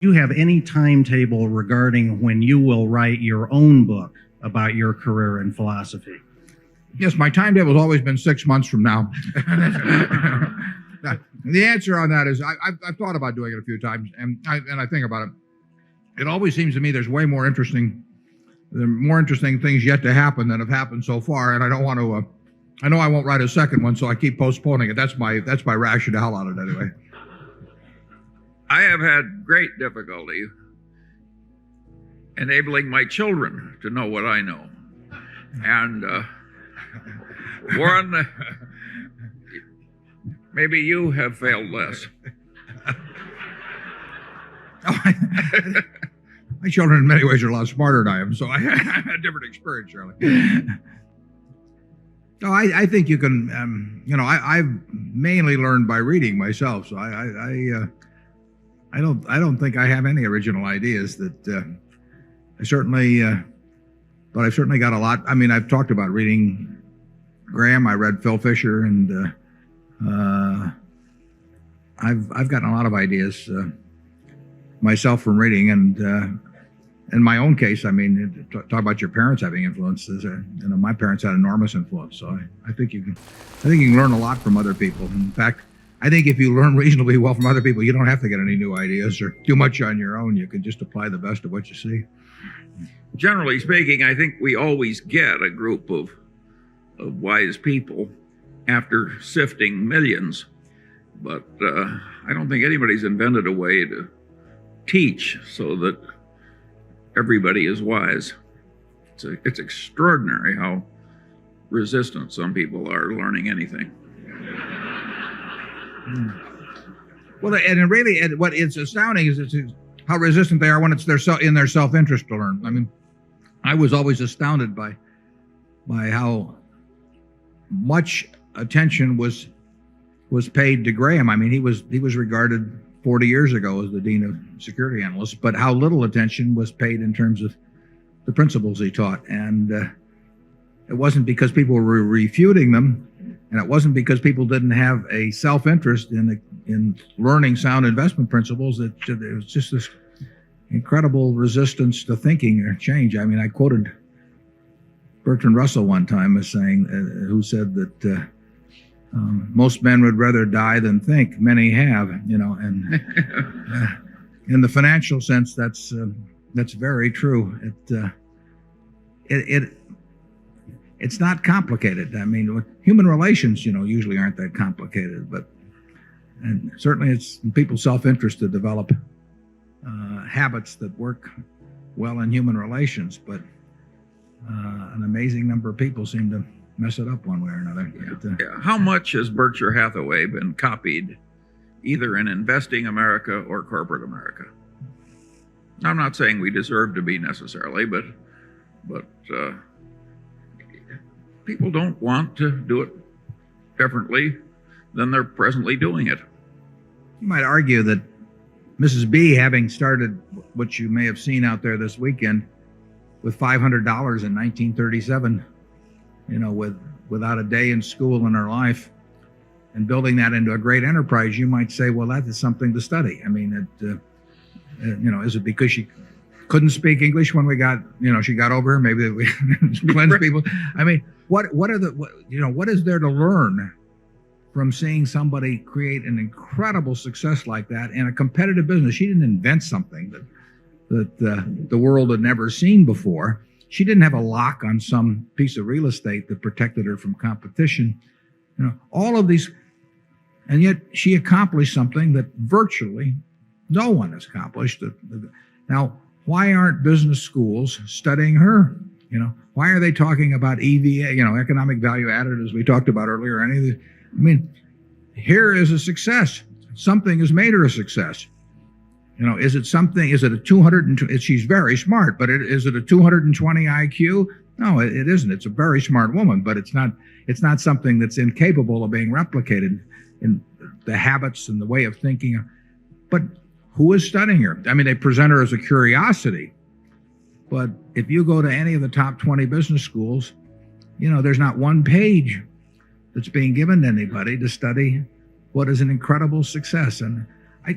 you have any timetable regarding when you will write your own book about your career in philosophy? Yes, my timetable has always been 6 months from now. The answer on that is I've thought about doing it a few times, and I think about it. It always seems to me there are more interesting things yet to happen than have happened so far, and I don't want to. I know I won't write a second one, so I keep postponing it. That's my rationale on it anyway. I have had great difficulty enabling my children to know what I know. And Warren, maybe you have failed less. My children in many ways are a lot smarter than I am, so I have a different experience, Charlie. No, I think you can, I've mainly learned by reading myself, so I don't think I have any original ideas that I certainly, but I've certainly got a lot. I mean, I've talked about reading Graham. I read Phil Fisher, and I've gotten a lot of ideas myself from reading. And in my own case, I mean, talk about your parents having influences. My parents had enormous influence, so I think you can learn a lot from other people. In fact, I think if you learn reasonably well from other people, you don't have to get any new ideas or do much on your own. You can just apply the best of what you see. Generally speaking, I think we always get a group of wise people after sifting millions. But I don't think anybody's invented a way to teach so that everybody is wise. It's extraordinary how resistant some people are to learning anything. Well, and really, what is astounding is how resistant they are when it's in their self-interest to learn. I mean, I was always astounded by how much attention was paid to Graham. I mean, he was regarded 40 years ago as the dean of security analysts, but how little attention was paid in terms of the principles he taught. And it wasn't because people were refuting them, and it wasn't because people didn't have a self-interest in learning sound investment principles. It was just this incredible resistance to thinking or change. I mean, I quoted Bertrand Russell one time as saying, who said that most men would rather die than think. Many have, and in the financial sense, that's very true. It's not complicated. I mean, human relations, usually aren't that complicated, and certainly it's in people's self-interest to develop habits that work well in human relations, but an amazing number of people seem to mess it up one way or another. Yeah. How much has Berkshire Hathaway been copied either in investing America or corporate America? I'm not saying we deserve to be necessarily, but people don't want to do it differently than they're presently doing it. You might argue that Mrs. B, having started what you may have seen out there this weekend with $500 in 1937, without a day in school in her life, and building that into a great enterprise, you might say, well, that is something to study. I mean, is it because she couldn't speak English when she got over her? Maybe we cleanse people. I mean, what is there to learn from seeing somebody create an incredible success like that in a competitive business? She didn't invent something that the world had never seen before. She didn't have a lock on some piece of real estate that protected her from competition. All of these, and yet she accomplished something that virtually no one has accomplished. Now, why aren't business schools studying her? Why are they talking about EVA, economic value added, as we talked about earlier? Any of these? I mean, here is a success. Something has made her a success. Is it a 220? She's very smart, but is it a 220 IQ? No, it isn't. It's a very smart woman, but it's not something that's incapable of being replicated in the habits and the way of thinking. But who is studying her? I mean, they present her as a curiosity, but if you go to any of the top 20 business schools, there's not one page that's being given to anybody to study what is an incredible success. And I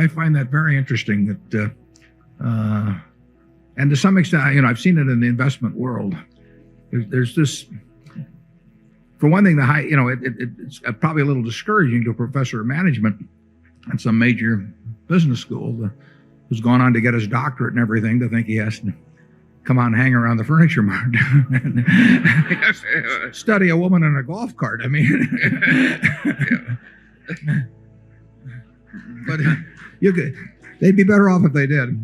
find that very interesting. That and to some extent, I've seen it in the investment world. There's this. For one thing, it's probably a little discouraging to a professor of management at some major business school who's gone on to get his doctorate and everything to think he has to come on and hang around the furniture market and study a woman in a golf cart. I mean, but they'd be better off if they did.